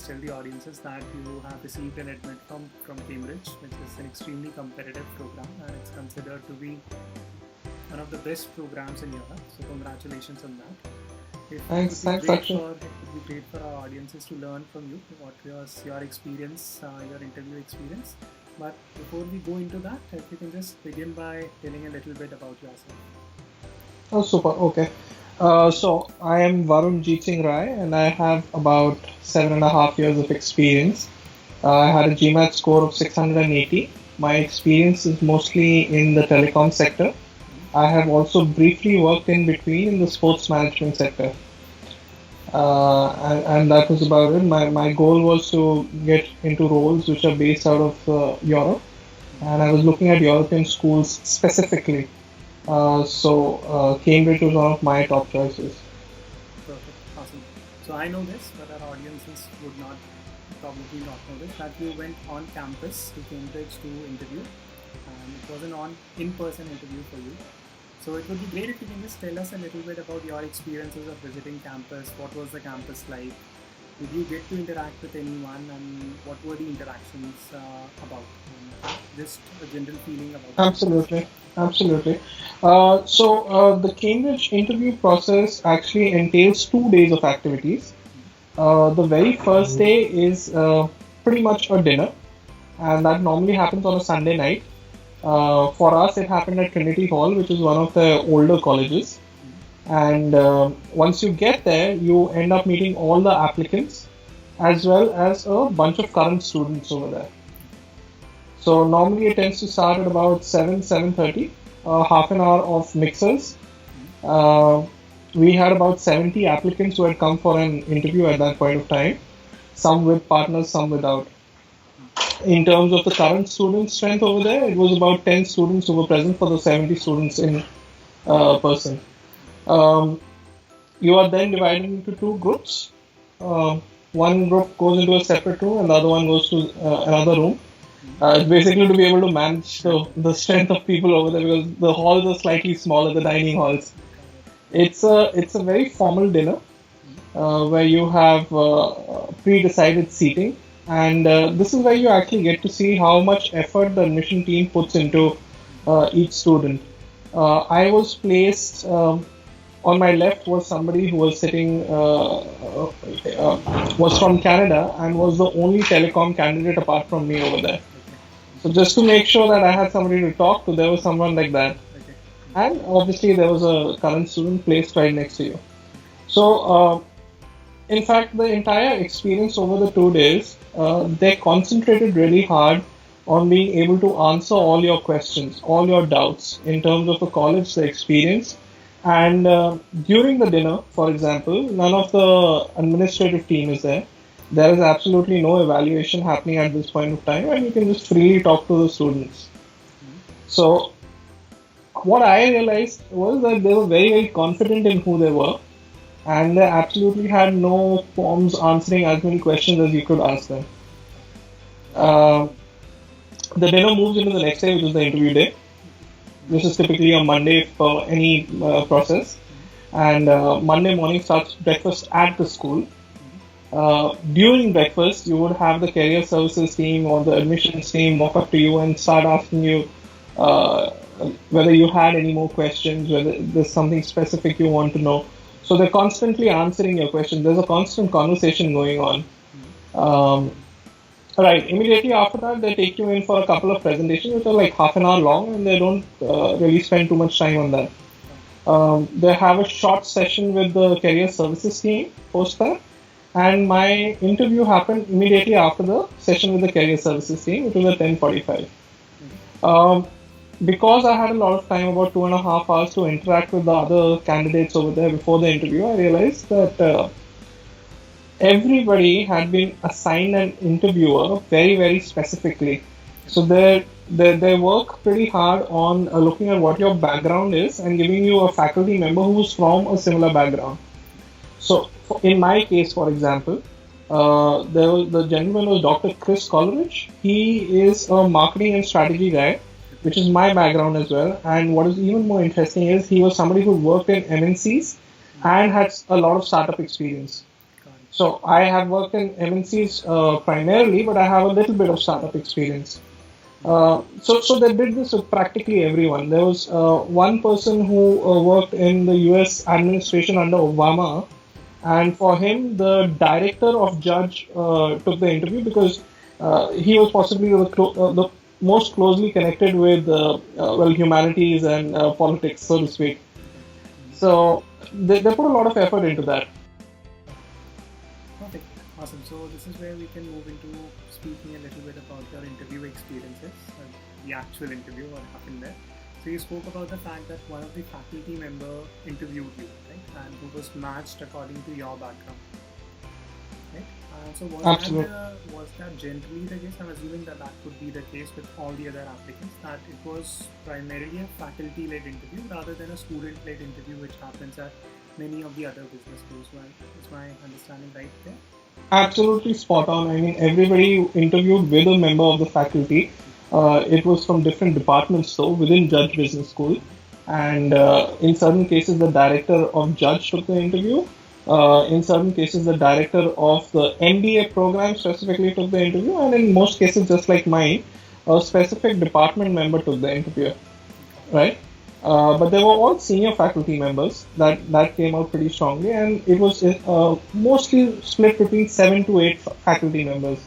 just tell the audiences that you have received an admit from Cambridge, which is an extremely competitive program and it's considered to be one of the best programs in Europe. So congratulations on that. Thanks, Akshay. It would be great for our audiences to learn from you what was your experience, your interview experience. But before we go into that, if you can just begin by telling a little bit about yourself. Oh, super. Okay. So I am Varun Rai, and I have about 7.5 years of experience. I had a GMAT score of 680. My experience is mostly in the telecom sector. I have also briefly worked in between in the sports management sector. And that was about it. My goal was to get into roles which are based out of Europe, and I was looking at European schools specifically. So Cambridge was one of my top choices. Perfect, awesome. So I know this, but our audiences would probably not know this, that you went on campus to Cambridge to interview, and it was an in-person interview for you. So it would be great if you can just tell us a little bit about your experiences of visiting campus. What was the campus like? Did you get to interact with anyone, and what were the interactions about? Just a general feeling about Absolutely, absolutely. So the Cambridge interview process actually entails 2 days of activities. The very first day is pretty much a dinner, and that normally happens on a Sunday night. For us, it happened at Trinity Hall, which is one of the older colleges. And once you get there, you end up meeting all the applicants as well as a bunch of current students over there. So normally it tends to start at about 7:30, half an hour of mixers. We had about 70 applicants who had come for an interview at that point of time, some with partners, some without. In terms of the current student strength over there, it was about 10 students who were present for the 70 students in person. You are then divided into two groups. One group goes into a separate room and the other one goes to another room. It's basically to be able to manage the strength of people over there, because the halls are slightly smaller, the dining halls. It's a very formal dinner where you have pre-decided seating. And this is where you actually get to see how much effort the admission team puts into each student. I was placed on my left was somebody who was sitting, was from Canada and was the only telecom candidate apart from me over there. So just to make sure that I had somebody to talk to, there was someone like that. And obviously there was a current student placed right next to you. So in fact, the entire experience over the 2 days, they concentrated really hard on being able to answer all your questions, all your doubts in terms of the college, the experience. And during the dinner, for example, none of the administrative team is there. There is absolutely no evaluation happening at this point of time, and you can just freely talk to the students. So what I realized was that they were very, very confident in who they were, and they absolutely had no qualms answering as many questions as you could ask them. The dinner moves into the next day, which is the interview day. This is typically a Monday for any process, and Monday morning starts breakfast at the school. During breakfast, you would have the career services team or the admissions team walk up to you and start asking you whether you had any more questions, whether there's something specific you want to know. So they're constantly answering your questions. There's a constant conversation going on. Right. Immediately after that, they take you in for a couple of presentations, which are like half an hour long, and they don't really spend too much time on that. They have a short session with the career services team post that, and my interview happened immediately after the session with the career services team, which was at 10:45. Because I had a lot of time, about 2.5 hours, to interact with the other candidates over there before the interview, I realized that everybody had been assigned an interviewer very, very specifically. So they work pretty hard on looking at what your background is and giving you a faculty member who's from a similar background. So in my case, for example, the gentleman was Dr. Chris Coleridge. He is a marketing and strategy guy, which is my background as well. And what is even more interesting is he was somebody who worked in MNCs and had a lot of startup experience. So I have worked in MNCs primarily, but I have a little bit of startup experience. So they did this with practically everyone. There was one person who worked in the U.S. administration under Obama, and for him, the director of judge took the interview because he was possibly the most closely connected with humanities and politics, so to speak. So they put a lot of effort into that. Perfect. Awesome. So this is where we can move into speaking a little bit about your interview experiences, the actual interview, what happened there. So you spoke about the fact that one of the faculty member interviewed you, right, and who was matched according to your background, right? So Absolutely. was that generally the case? I'm assuming that that could be the case with all the other applicants. That it was primarily a faculty-led interview rather than a student-led interview, which happens at many of the other business schools. Well, is my understanding right there? Absolutely spot on. I mean, everybody interviewed with a member of the faculty. It was from different departments, though, within Judge Business School. And in certain cases, the director of Judge took the interview. In certain cases, the director of the MBA program specifically took the interview. And in most cases, just like mine, a specific department member took the interview, right? But they were all senior faculty members that came out pretty strongly, and it was mostly split between 7 to 8 faculty members.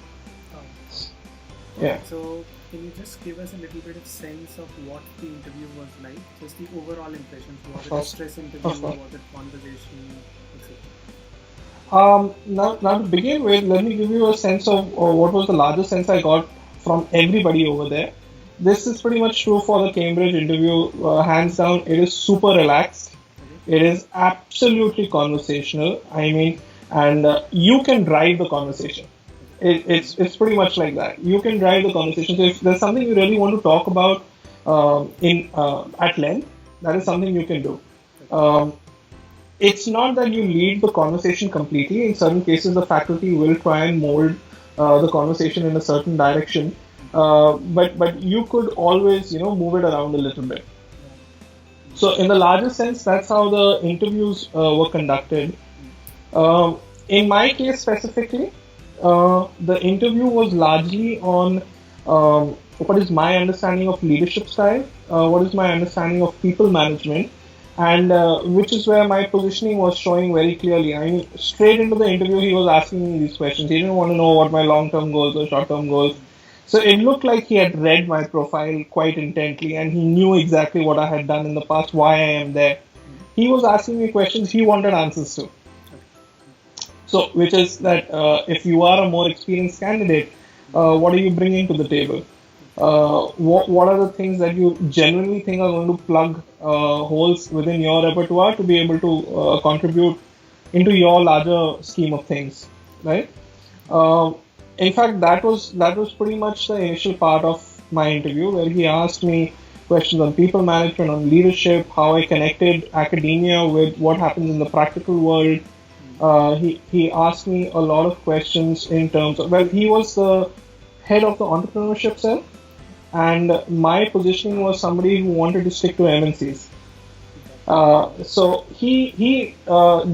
Okay, Yeah. so can you just give us a little bit of sense of what the interview was like? Just the overall impressions. Was it a stress interview? Was it conversation, etc.? Now to begin with, let me give you a sense of what was the largest sense I got from everybody over there. This is pretty much true for the Cambridge interview. Hands down, it is super relaxed. It is absolutely conversational. I mean, and you can drive the conversation. It's pretty much like that. You can drive the conversation. So if there's something you really want to talk about in at length, that is something you can do. It's not that you lead the conversation completely. In certain cases, the faculty will try and mold the conversation in a certain direction. But you could always move it around a little bit. So in the larger sense, that's how the interviews were conducted. In my case specifically, the interview was largely on what is my understanding of leadership style, what is my understanding of people management, and which is where my positioning was showing very clearly. I mean, straight into the interview, he was asking me these questions. He didn't want to know what my long-term goals or short-term goals. So it looked like he had read my profile quite intently, and he knew exactly what I had done in the past, why I am there. He was asking me questions he wanted answers to. So, which is that if you are a more experienced candidate, what are you bringing to the table? What are the things that you genuinely think are going to plug holes within your repertoire to be able to contribute into your larger scheme of things, right? In fact, that was pretty much the initial part of my interview, where he asked me questions on people management, on leadership, how I connected academia with what happens in the practical world. He asked me a lot of questions in terms of, well, he was the head of the entrepreneurship cell, and my positioning was somebody who wanted to stick to MNCs. So he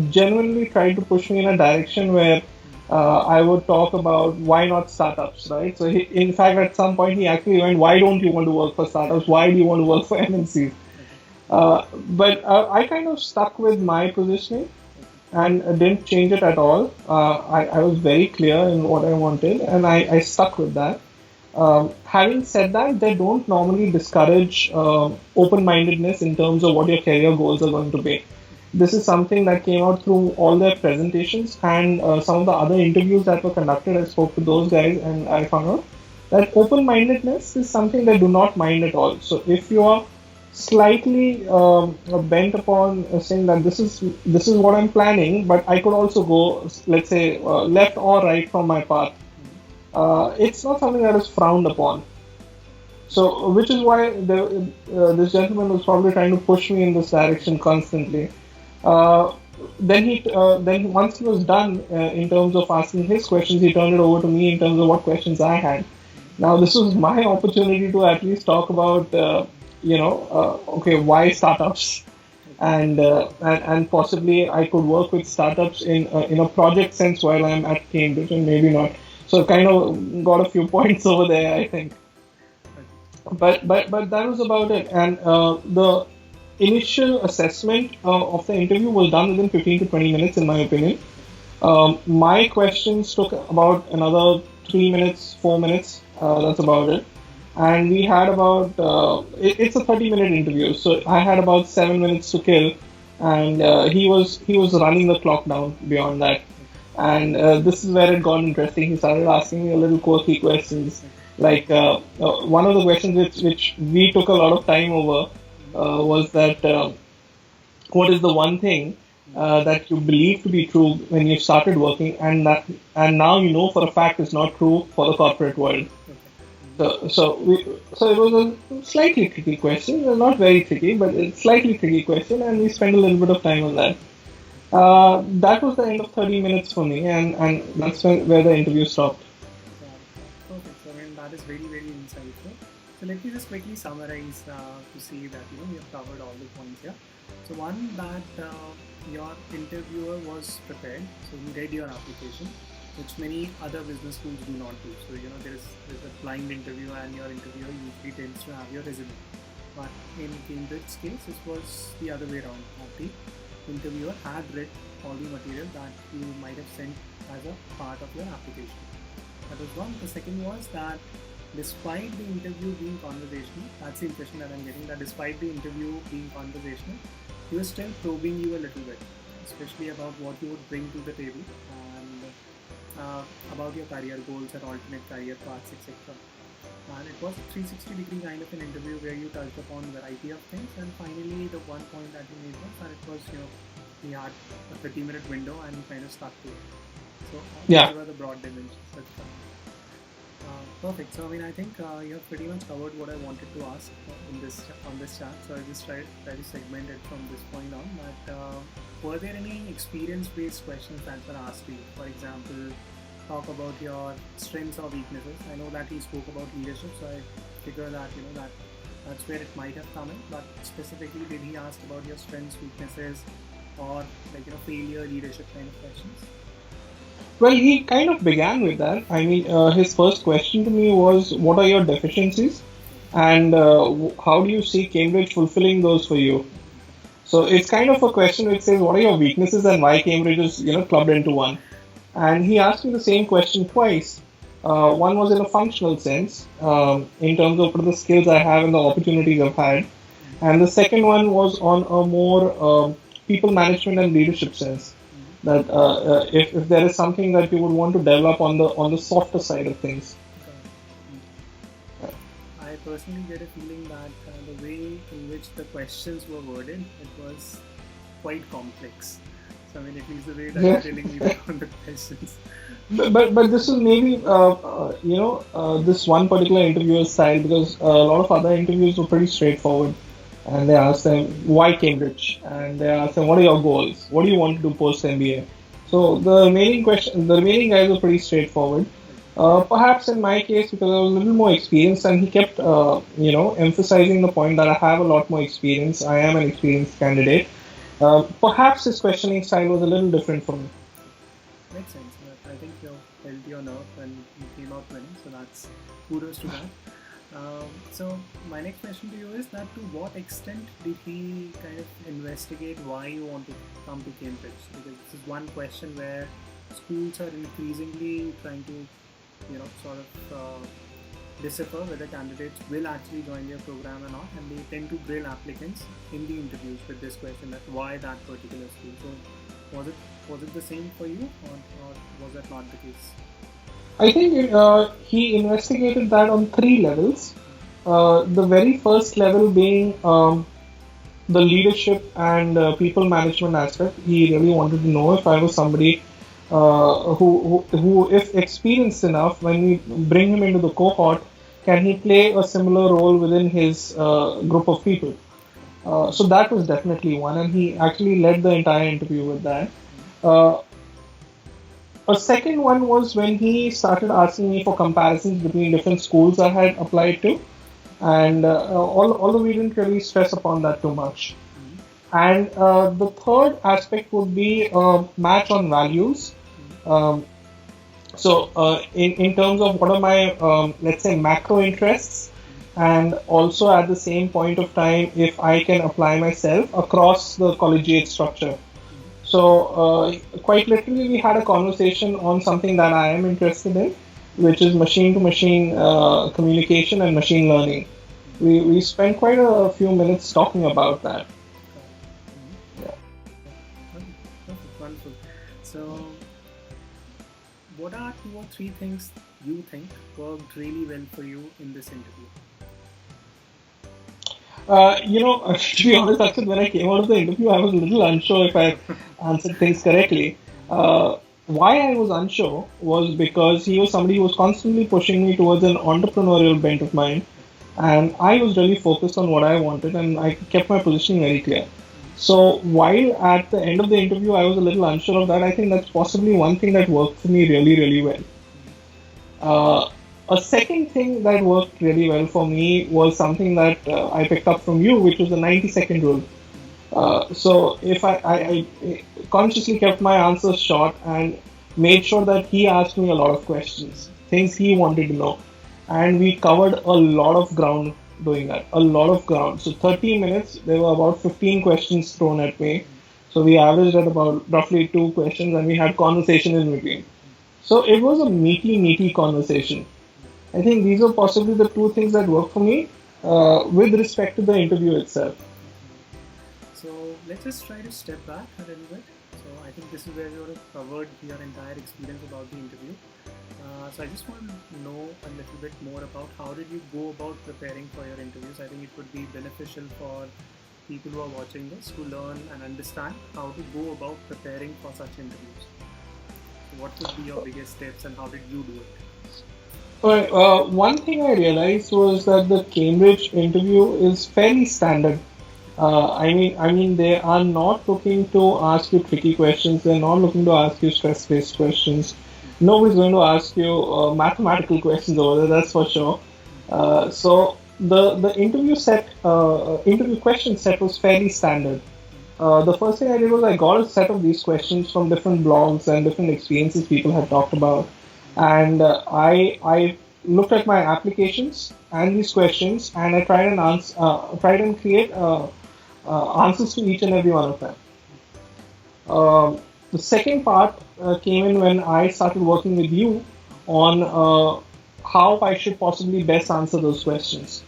genuinely tried to push me in a direction where I would talk about why not startups, right? So in fact, at some point, he actually went, why don't you want to work for startups? Why do you want to work for MNCs? But I kind of stuck with my positioning and didn't change it at all. I was very clear in what I wanted, and I stuck with that. Having said that, they don't normally discourage open-mindedness in terms of what your career goals are going to be. This is something that came out through all their presentations and some of the other interviews that were conducted. I spoke to those guys and I found out that open-mindedness is something they do not mind at all. So if you are slightly bent upon saying that this is what I'm planning, but I could also go, let's say, left or right from my path, it's not something that is frowned upon. So, which is why this gentleman was probably trying to push me in this direction constantly. Then once he was done in terms of asking his questions, he turned it over to me in terms of what questions I had. Now, this was my opportunity to at least talk about, okay, why startups, and possibly I could work with startups in a project sense while I'm at Cambridge, and maybe not. So kind of got a few points over there, I think. But that was about it. And the initial assessment of the interview was done within 15 to 20 minutes, in my opinion. My questions took about another 3 minutes, 4 minutes. That's about it. And we had about it's a 30-minute interview, so I had about 7 minutes to kill, and he was running the clock down beyond that. And this is where it got interesting. He started asking me a little quirky questions, like one of the questions which we took a lot of time over was that what is the one thing that you believe to be true when you started working, and now you know for a fact is not true for the corporate world. So it was a slightly tricky question, not very tricky, but it's slightly tricky question, and we spent a little bit of time on that. That was the end of 30 minutes for me, and that's where the interview stopped. Perfect. So, I mean, that is very, very insightful. So let me just quickly summarize to see that we have covered all the points here. So one, that your interviewer was prepared, so he read your application, which many other business schools do not do. So there's a blind interview, and your interviewer usually tends to have your resume. But in Cambridge's case, it was the other way around. The interviewer had read all the material that you might have sent as a part of your application. That was one. The second was that despite the interview being conversational, that's the impression that I'm getting, that despite the interview being conversational, he was still probing you a little bit, especially about what you would bring to the table, and about your career goals and alternate career paths, etc. And it was a 360-degree kind of an interview where you touched upon a variety of things, and finally the one point that you made was that it was, he had a 30-minute window and he kind of stuck to it. So these were the broad dimensions. Perfect. So I think you have pretty much covered what I wanted to ask on this chat. So I'll just try to segment it from this point on. But were there any experience-based questions that were asked to you? For example, talk about your strengths or weaknesses. I know that he spoke about leadership, so I figure that that's where it might have come in. But specifically, did he ask about your strengths, weaknesses, or failure, leadership kind of questions? Well, he kind of began with that. I mean, his first question to me was, "What are your deficiencies, and how do you see Cambridge fulfilling those for you?" So it's kind of a question which says, "What are your weaknesses, and why Cambridge is clubbed into one?" And he asked me the same question twice. One was in a functional sense, in terms of what are the skills I have and the opportunities I've had, and the second one was on a more people management and leadership sense. That if there is something that you would want to develop on the softer side of things. I personally get a feeling that the way in which the questions were worded, it was quite complex. So at least the way that you're telling me on the questions. But this is maybe this one particular interviewer's style, because a lot of other interviews were pretty straightforward. And they asked them, why Cambridge? And they asked them, what are your goals? What do you want to do post MBA? So the remaining guys were pretty straightforward. Perhaps in my case, because I was a little more experienced, and he kept, emphasizing the point that I have a lot more experience. I am an experienced candidate. Perhaps his questioning style was a little different for me. Makes sense. I think you held your nerve when you came out winning, so that's kudos to that. So my next question to you is that to what extent did he kind of investigate why you want to come to Cambridge? Because this is one question where schools are increasingly trying to, sort of decipher whether candidates will actually join their program or not, and they tend to grill applicants in the interviews with this question, that why that particular school. So was it the same for you, or was that not the case? I think he investigated that on 3 levels. The very first level being the leadership and people management aspect. He really wanted to know if I was somebody who, if experienced enough, when we bring him into the cohort, can he play a similar role within his group of people. So that was definitely one, and he actually led the entire interview with that. A second one was when he started asking me for comparisons between different schools I had applied to, and although we didn't really stress upon that too much. And the third aspect would be match on values. Um, in terms of what are my, let's say, macro interests, and also at the same point of time, if I can apply myself across the collegiate structure. So, quite literally, we had a conversation on something that I am interested in, which is machine to machine communication and machine learning. We spent quite a few minutes talking about that. Yeah. Perfect, wonderful. So, what are 2 or 3 things you think worked really well for you in this interview? To be honest, actually, when I came out of the interview, I was a little unsure if I answered things correctly. Why I was unsure was because he was somebody who was constantly pushing me towards an entrepreneurial bent of mine, and I was really focused on what I wanted, and I kept my positioning very clear. So while at the end of the interview I was a little unsure of that, I think that's possibly one thing that worked for me really, really well. Uh, a second thing that worked really well for me was something that I picked up from you, which was the 90-second rule. So if I consciously kept my answers short and made sure that he asked me a lot of questions, things he wanted to know, and we covered a lot of ground doing that, a lot of ground. So 30 minutes, there were about 15 questions thrown at me. So we averaged at about roughly 2 questions, and we had conversation in between. So it was a meaty conversation. I think these are possibly the 2 things that work for me with respect to the interview itself. So let's just try to step back a little bit. So I think this is where you have covered your entire experience about the interview. So I just want to know a little bit more about how did you go about preparing for your interviews. I think it would be beneficial for people who are watching this to learn and understand how to go about preparing for such interviews. So what would be your biggest tips and how did you do it? Well, one thing I realized was that the Cambridge interview is fairly standard. I mean, they are not looking to ask you tricky questions. They're not looking to ask you stress-based questions. Nobody's going to ask you mathematical questions over there. That's for sure. So the interview question set was fairly standard. The first thing I did was I got a set of these questions from different blogs and different experiences people had talked about, and I looked at my applications and these questions, and I tried and create answers to each and every one of them. The second part came in when I started working with you on how I should possibly best answer those questions,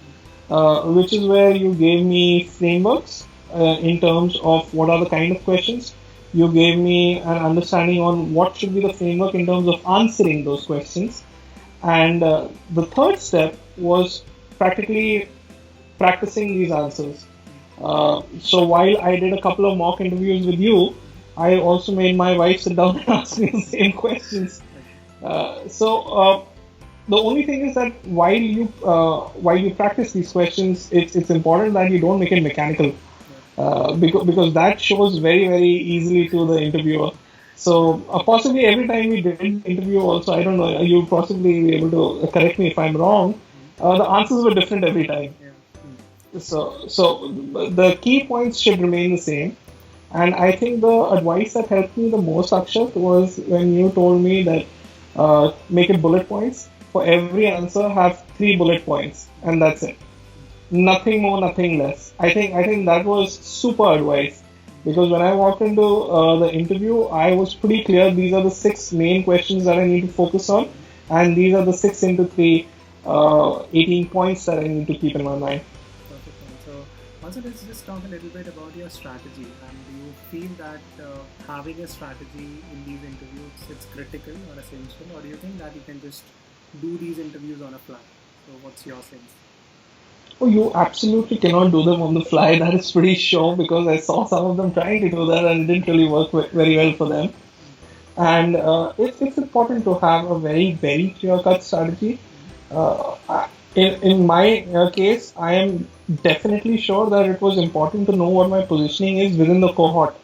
which is where you gave me frameworks in terms of what are the kind of questions. You gave me an understanding on what should be the framework in terms of answering those questions. And the third step was practically practicing these answers. So while I did a couple of mock interviews with you, I also made my wife sit down and ask me the same questions. So the only thing is that while you practice these questions, it's important that you don't make it mechanical, because that shows very easily to the interviewer. So possibly every time we did an interview, also I don't know, you'll possibly be able to correct me if I'm wrong. The answers were different every time. So the key points should remain the same. And I think the advice that helped me the most, Akshat, was when you told me that make it bullet points. For every answer, have 3 bullet points, and that's it. Nothing more, nothing less. I think that was super advice, because when I walked into the interview, I was pretty clear. These are the 6 main questions that I need to focus on, and these are the 6 into 3, 18 points that I need to keep in my mind. Perfect. So also let's just talk a little bit about your strategy. And do you feel that having a strategy in these interviews it's critical or essential, or do you think that you can just do these interviews on a fly? So what's your sense? Oh, you absolutely cannot do them on the fly. That is pretty sure, because I saw some of them trying to do that and it didn't really work very well for them. And it's important to have a very clear-cut strategy. In my case, I am definitely sure that it was important to know what my positioning is within the cohort.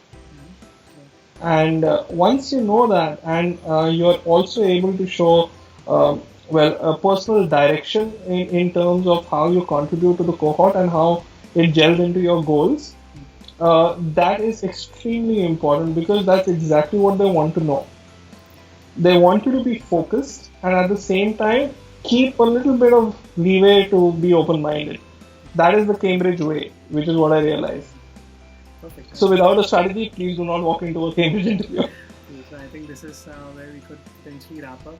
And once you know that, and you're also able to show a personal direction in terms of how you contribute to the cohort and how it gels into your goals, that is extremely important because that's exactly what they want to know. They want you to be focused and at the same time keep a little bit of leeway to be open-minded. That is the Cambridge way, which is what I realized. Perfect. So without a strategy, please do not walk into a Cambridge interview. So I think this is where we could potentially wrap up.